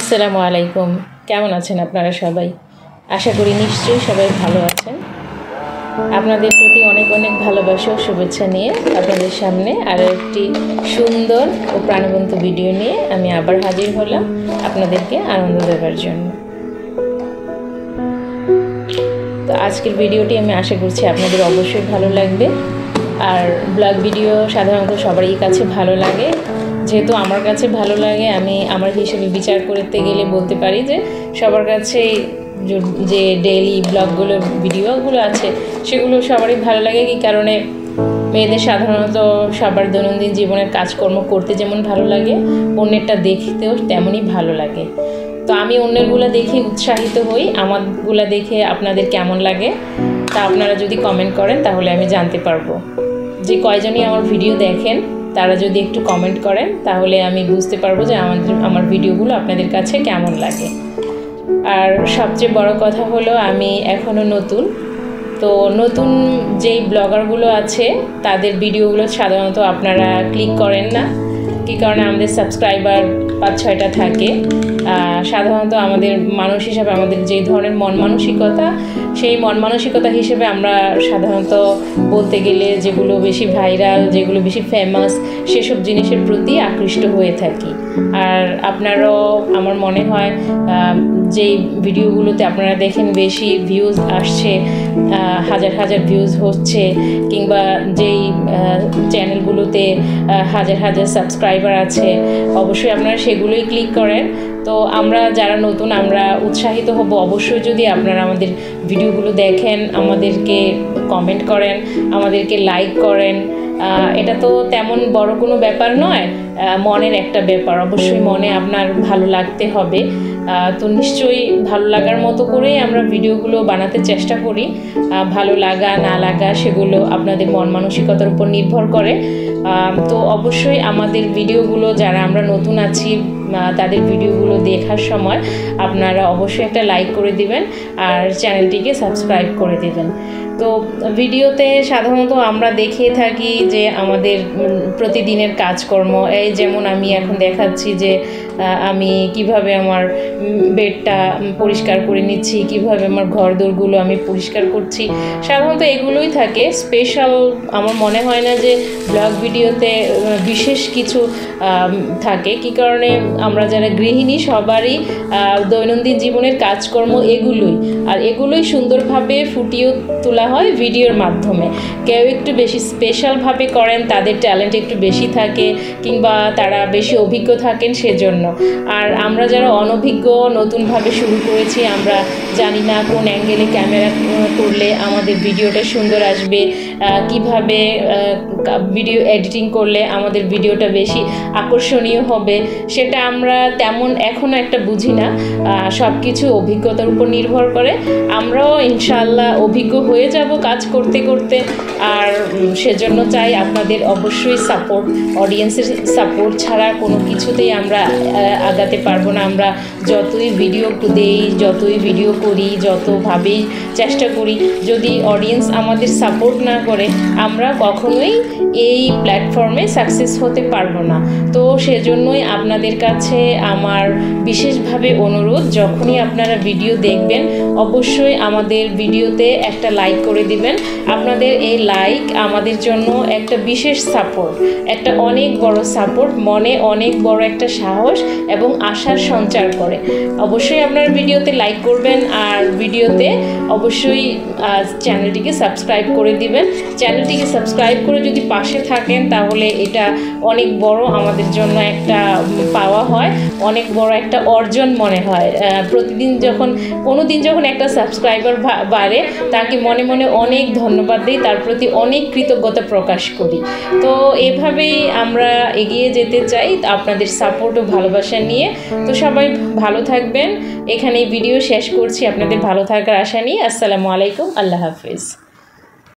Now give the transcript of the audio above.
আসসালামু আলাইকুম। কেমন আছেন আপনারা সবাই? আশা করি নিশ্চয়ই সবাই ভালো আছেন। আপনাদের প্রতি অনেক অনেক ভালোবাসা ও শুভেচ্ছা নিয়ে আপনাদের সামনে আরও একটি সুন্দর ও প্রাণবন্ত ভিডিও নিয়ে আমি আবার হাজির হলাম আপনাদেরকে আনন্দ দেওয়ার জন্য। তো আজকের ভিডিওটি আমি আশা করছি আপনাদের অবশ্যই ভালো লাগবে। আর ব্লগ ভিডিও সাধারণত সবারই কাছে ভালো লাগে, যেহেতু আমার কাছে ভালো লাগে আমি আমার হিসেবে বিচার করতে গেলে বলতে পারি যে সবার কাছে যে ডেইলি ব্লগগুলো ভিডিওগুলো আছে সেগুলো সবারই ভালো লাগে। কি কারণে মেয়েদের সাধারণত সবার দৈনন্দিন জীবনের কাজকর্ম করতে যেমন ভালো লাগে, অন্যেরটা দেখতেও তেমনই ভালো লাগে। তো আমি অন্যেরগুলো দেখে উৎসাহিত হই, আমারগুলো দেখে আপনাদের কেমন লাগে তা আপনারা যদি কমেন্ট করেন তাহলে আমি জানতে পারবো। যে কয়জনই আমার ভিডিও দেখেন তারা যদি একটু কমেন্ট করেন তাহলে আমি বুঝতে পারবো যে আমার ভিডিওগুলো আপনাদের কাছে কেমন লাগে। আর সবচেয়ে বড় কথা হলো আমি এখনও নতুন, তো নতুন যেই ব্লগারগুলো আছে তাদের ভিডিওগুলো সাধারণত আপনারা ক্লিক করেন না। কী কারণে আমাদের সাবস্ক্রাইবার 5-6টা থাকে। সাধারণত আমাদের মানুষ হিসাবে আমাদের যে ধরনের মন মানসিকতা, সেই মন মানসিকতা হিসেবে আমরা সাধারণত বলতে গেলে যেগুলো বেশি ভাইরাল, যেগুলো বেশি ফেমাস সেসব জিনিসের প্রতি আকৃষ্ট হয়ে থাকি। আর আপনারাও আমার মনে হয় যেই ভিডিওগুলোতে আপনারা দেখেন বেশি ভিউজ আসছে, হাজার হাজার ভিউজ হচ্ছে, কিংবা যেই চ্যানেলগুলোতে হাজার হাজার সাবস্ক্রাইবার আছে অবশ্যই আপনারা সেগুলোই ক্লিক করেন। তো আমরা যারা নতুন আমরা উৎসাহিত হব অবশ্যই যদি আপনারা আমাদের ভিডিওগুলো দেখেন, আমাদেরকে কমেন্ট করেন, আমাদেরকে লাইক করেন। এটা তো তেমন বড় কোনো ব্যাপার নয়, মনের একটা ব্যাপার। অবশ্যই মনে আপনার ভালো লাগতে হবে। তো নিশ্চয়ই ভালো লাগার মতো করেই আমরা ভিডিওগুলো বানাতে চেষ্টা করি। ভালো লাগা না লাগা সেগুলো আপনাদের মন মানসিকতার উপর নির্ভর করে। তো অবশ্যই আমাদের ভিডিওগুলো যারা আমরা নতুন আছি তাদের ভিডিওগুলো দেখার সময় আপনারা অবশ্যই একটা লাইক করে দিবেন আর চ্যানেলটিকে সাবস্ক্রাইব করে দিবেন। তো ভিডিওতে সাধারণত আমরা দেখে থাকি যে আমাদের প্রতিদিনের কাজকর্ম, এই যেমন আমি এখন দেখাচ্ছি যে আমি কিভাবে আমার বেডটা পরিষ্কার করে নিচ্ছি, কিভাবে আমার ঘরদোরগুলো আমি পরিষ্কার করছি। সাধারণত এগুলোই থাকে। স্পেশাল আমার মনে হয় না যে ব্লগ ভিডিওতে বিশেষ কিছু থাকে। কি কারণে আমরা যারা গৃহিণী সবারই দৈনন্দিন জীবনের কাজকর্ম এগুলোই, আর এগুলোই সুন্দরভাবে ফুটিয়ে তোলা হয় ভিডিওর মাধ্যমে। কেউ একটু বেশি স্পেশালভাবে করেন, তাদের ট্যালেন্ট একটু বেশি থাকে, কিংবা তারা বেশি অভিজ্ঞ থাকেন সেজন্য। আর আমরা যারা অনভিজ্ঞ নতুনভাবে শুরু করেছি, আমরা জানি না কোন অ্যাঙ্গেলে ক্যামেরা করলে আমাদের ভিডিওটা সুন্দর আসবে, কিভাবে ভিডিও এডিটিং করলে আমাদের ভিডিওটা বেশি আকর্ষণীয় হবে, সেটা আমরা তেমন এখনও একটা বুঝি না। সব কিছু অভিজ্ঞতার উপর নির্ভর করে। আমরাও ইনশাআল্লাহ অভিজ্ঞ হয়ে যাব কাজ করতে করতে। আর সেজন্য চাই আপনাদের অবশ্যই সাপোর্ট। অডিয়েন্সের সাপোর্ট ছাড়া কোনো কিছুতেই আমরা আগাতে পারবো না। আমরা যতই ভিডিও দেই, যতই ভিডিও করি, যতভাবেই চেষ্টা করি, যদি অডিয়েন্স আমাদের সাপোর্ট না করে আমরা কখনোই এই প্ল্যাটফর্মে সাকসেস হতে পারবো না। তো সেজন্যই আপনাদের কাছে আমার বিশেষভাবে অনুরোধ, যখনই আপনারা ভিডিও দেখবেন অবশ্যই আমাদের ভিডিওতে একটা লাইক করে দিবেন। আপনাদের এই লাইক আমাদের জন্য একটা বিশেষ সাপোর্ট, একটা অনেক বড় সাপোর্ট, মনে অনেক বড় একটা সাহস এবং আশার সঞ্চার করে। অবশ্যই আপনারা ভিডিওতে লাইক করবেন আর ভিডিওতে অবশ্যই চ্যানেলটিকে সাবস্ক্রাইব করে দিবেন। চ্যানেলটিকে সাবস্ক্রাইব করে যদি পাশে থাকেন তাহলে এটা অনেক বড় আমাদের জন্য একটা পাওয়া হয়, অনেক বড় একটা অর্জন মনে হয়। প্রতিদিন যখন কোনো দিন যখন একটা সাবস্ক্রাইবার বাড়ে তাকে মনে মনে অনেক ধন্যবাদ দিই, তার প্রতি অনেক কৃতজ্ঞতা প্রকাশ করি। তো এভাবেই আমরা এগিয়ে যেতে চাই আপনাদের সাপোর্ট ও ভালোবাসা নিয়ে। তো সবাই ভালো থাকবেন। এখানেই ভিডিও শেষ করছি আপনাদের ভালো থাকার আশা নিয়ে। আসসালামু আলাইকুম, আল্লাহ হাফিজ।